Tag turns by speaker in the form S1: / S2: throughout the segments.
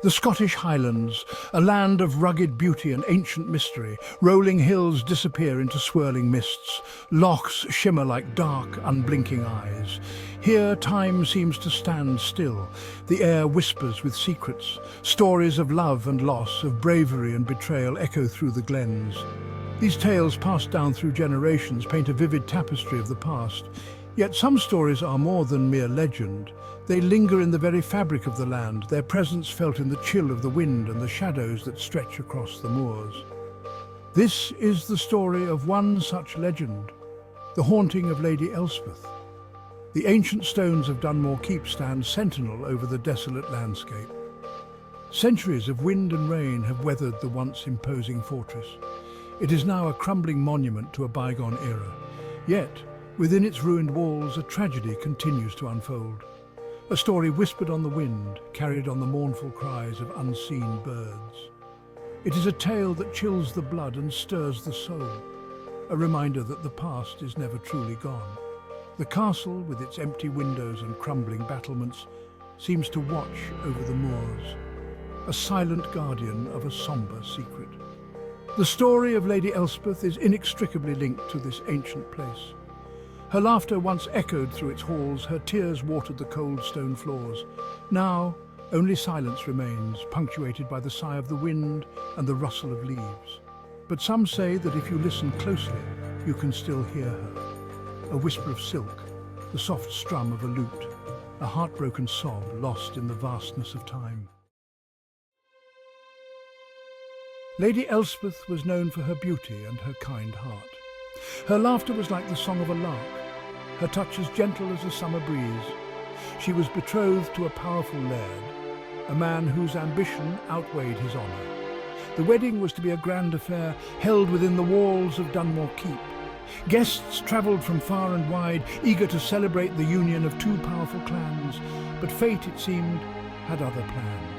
S1: The Scottish Highlands, a land of rugged beauty and ancient mystery. Rolling hills disappear into swirling mists. Lochs shimmer like dark, unblinking eyes. Here time seems to stand still. The air whispers with secrets. Stories of love and loss, of bravery and betrayal echo through the glens. These tales, passed down through generations, paint a vivid tapestry of the past. Yet some stories are more than mere legend. They linger in the very fabric of the land, their presence felt in the chill of the wind and the shadows that stretch across the moors. This is the story of one such legend, the haunting of Lady Elspeth. The ancient stones of Dunmore Keep stand sentinel over the desolate landscape. Centuries of wind and rain have weathered the once imposing fortress. It is now a crumbling monument to a bygone era. Yet, within its ruined walls, a tragedy continues to unfold. A story whispered on the wind, carried on the mournful cries of unseen birds. It is a tale that chills the blood and stirs the soul, a reminder that the past is never truly gone. The castle, with its empty windows and crumbling battlements, seems to watch over the moors, a silent guardian of a sombre secret. The story of Lady Elspeth is inextricably linked to this ancient place. Her laughter once echoed through its halls, her tears watered the cold stone floors. Now, only silence remains, punctuated by the sigh of the wind and the rustle of leaves. But some say that if you listen closely, you can still hear her. A whisper of silk, the soft strum of a lute, a heartbroken sob lost in the vastness of time. Lady Elspeth was known for her beauty and her kind heart. Her laughter was like the song of a lark, her touch as gentle as a summer breeze. She was betrothed to a powerful laird, a man whose ambition outweighed his honour. The wedding was to be a grand affair held within the walls of Dunmore Keep. Guests travelled from far and wide, eager to celebrate the union of two powerful clans, but fate, it seemed, had other plans.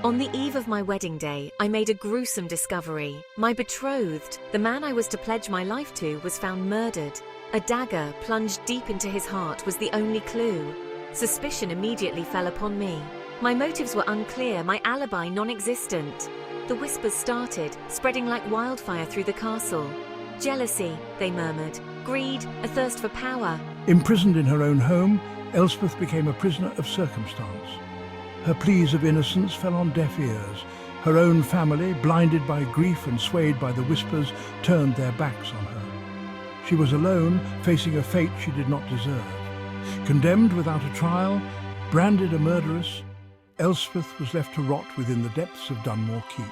S2: On the eve of my wedding day, I made a gruesome discovery. My betrothed, the man I was to pledge my life to, was found murdered. A dagger plunged deep into his heart was the only clue. Suspicion immediately fell upon me. My motives were unclear, my alibi non-existent. The whispers started, spreading like wildfire through the castle. Jealousy, they murmured. Greed, a thirst for power.
S1: Imprisoned in her own home, Elspeth became a prisoner of circumstance. Her pleas of innocence fell on deaf ears. Her own family, blinded by grief and swayed by the whispers, turned their backs on her. She was alone, facing a fate she did not deserve. Condemned without a trial, branded a murderess, Elspeth was left to rot within the depths of Dunmore Keep.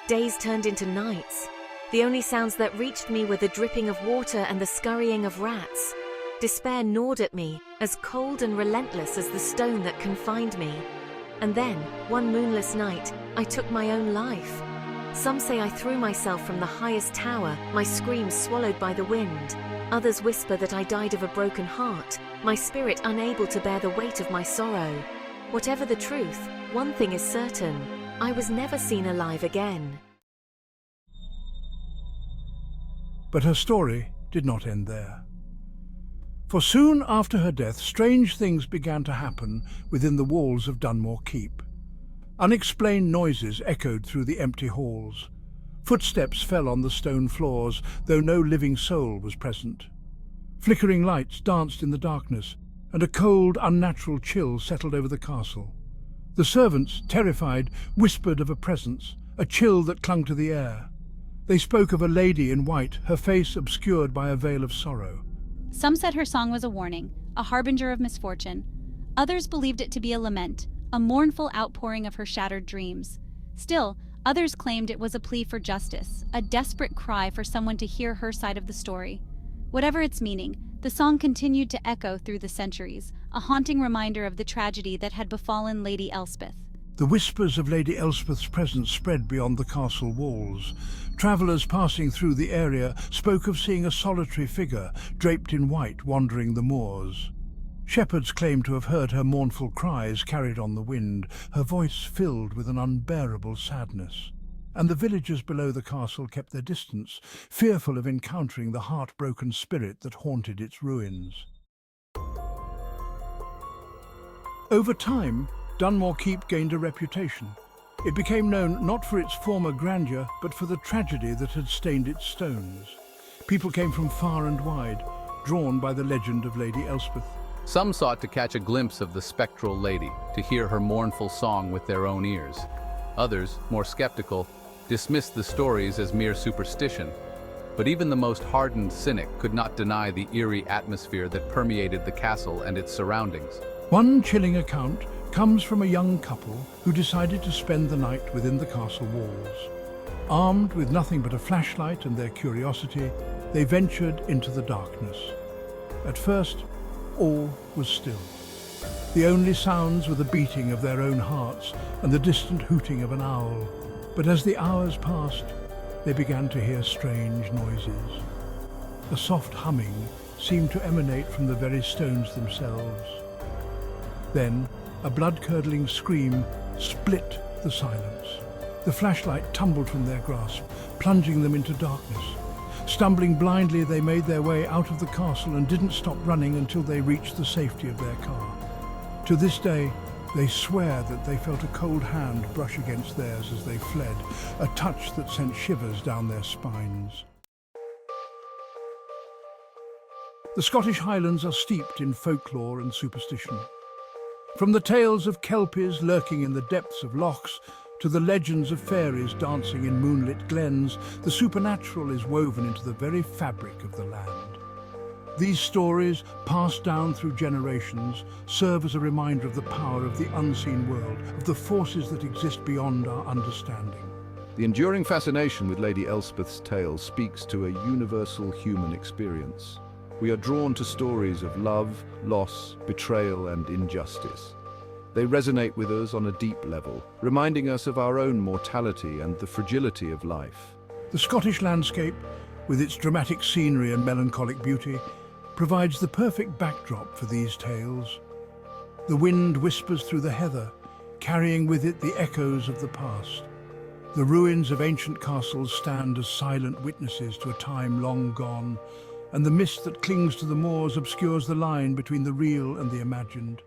S2: Days turned into nights. The only sounds that reached me were the dripping of water and the scurrying of rats. Despair gnawed at me, as cold and relentless as the stone that confined me. And then, one moonless night, I took my own life. Some say I threw myself from the highest tower, my screams swallowed by the wind. Others whisper that I died of a broken heart, my spirit unable to bear the weight of my sorrow. Whatever the truth, one thing is certain: I was never seen alive again.
S1: But her story did not end there. For soon after her death, strange things began to happen within the walls of Dunmore Keep. Unexplained noises echoed through the empty halls. Footsteps fell on the stone floors, though no living soul was present. Flickering lights danced in the darkness, and a cold, unnatural chill settled over the castle. The servants, terrified, whispered of a presence, a chill that clung to the air. They spoke of a lady in white, her face obscured by a veil of sorrow.
S3: Some said her song was a warning, a harbinger of misfortune. Others believed it to be a lament, a mournful outpouring of her shattered dreams. Still, others claimed it was a plea for justice, a desperate cry for someone to hear her side of the story. Whatever its meaning, the song continued to echo through the centuries, a haunting reminder of the tragedy that had befallen Lady Elspeth.
S1: The whispers of Lady Elspeth's presence spread beyond the castle walls. Travellers passing through the area spoke of seeing a solitary figure draped in white wandering the moors. Shepherds claimed to have heard her mournful cries carried on the wind, her voice filled with an unbearable sadness. And the villagers below the castle kept their distance, fearful of encountering the heartbroken spirit that haunted its ruins. Over time, Dunmore Keep gained a reputation. It became known not for its former grandeur, but for the tragedy that had stained its stones. People came from far and wide, drawn by the legend of Lady Elspeth.
S4: Some sought to catch a glimpse of the spectral lady, to hear her mournful song with their own ears. Others, more skeptical, dismissed the stories as mere superstition. But even the most hardened cynic could not deny the eerie atmosphere that permeated the castle and its surroundings.
S1: One chilling account comes from a young couple who decided to spend the night within the castle walls. Armed with nothing but a flashlight and their curiosity, they ventured into the darkness. At first, all was still. The only sounds were the beating of their own hearts and the distant hooting of an owl. But as the hours passed, they began to hear strange noises. A soft humming seemed to emanate from the very stones themselves. Then, a blood-curdling scream split the silence. The flashlight tumbled from their grasp, plunging them into darkness. Stumbling blindly, they made their way out of the castle and didn't stop running until they reached the safety of their car. To this day, they swear that they felt a cold hand brush against theirs as they fled, a touch that sent shivers down their spines. The Scottish Highlands are steeped in folklore and superstition. From the tales of kelpies lurking in the depths of lochs to the legends of fairies dancing in moonlit glens, the supernatural is woven into the very fabric of the land. These stories, passed down through generations, serve as a reminder of the power of the unseen world, of the forces that exist beyond our understanding.
S5: The enduring fascination with Lady Elspeth's tale speaks to a universal human experience. We are drawn to stories of love, loss, betrayal, and injustice. They resonate with us on a deep level, reminding us of our own mortality and the fragility of life.
S1: The Scottish landscape, with its dramatic scenery and melancholic beauty, provides the perfect backdrop for these tales. The wind whispers through the heather, carrying with it the echoes of the past. The ruins of ancient castles stand as silent witnesses to a time long gone, and the mist that clings to the moors obscures the line between the real and the imagined.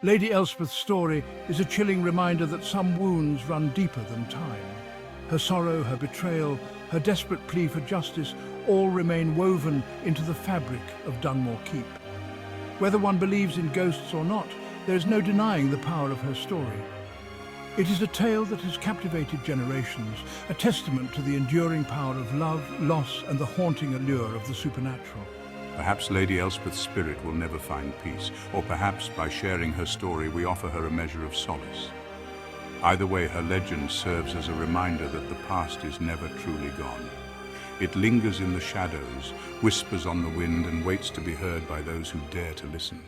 S1: Lady Elspeth's story is a chilling reminder that some wounds run deeper than time. Her sorrow, her betrayal, her desperate plea for justice all remain woven into the fabric of Dunmore Keep. Whether one believes in ghosts or not, there is no denying the power of her story. It is a tale that has captivated generations, a testament to the enduring power of love, loss, and the haunting allure of the supernatural.
S6: Perhaps Lady Elspeth's spirit will never find peace, or perhaps by sharing her story we offer her a measure of solace. Either way, her legend serves as a reminder that the past is never truly gone. It lingers in the shadows, whispers on the wind, and waits to be heard by those who dare to listen.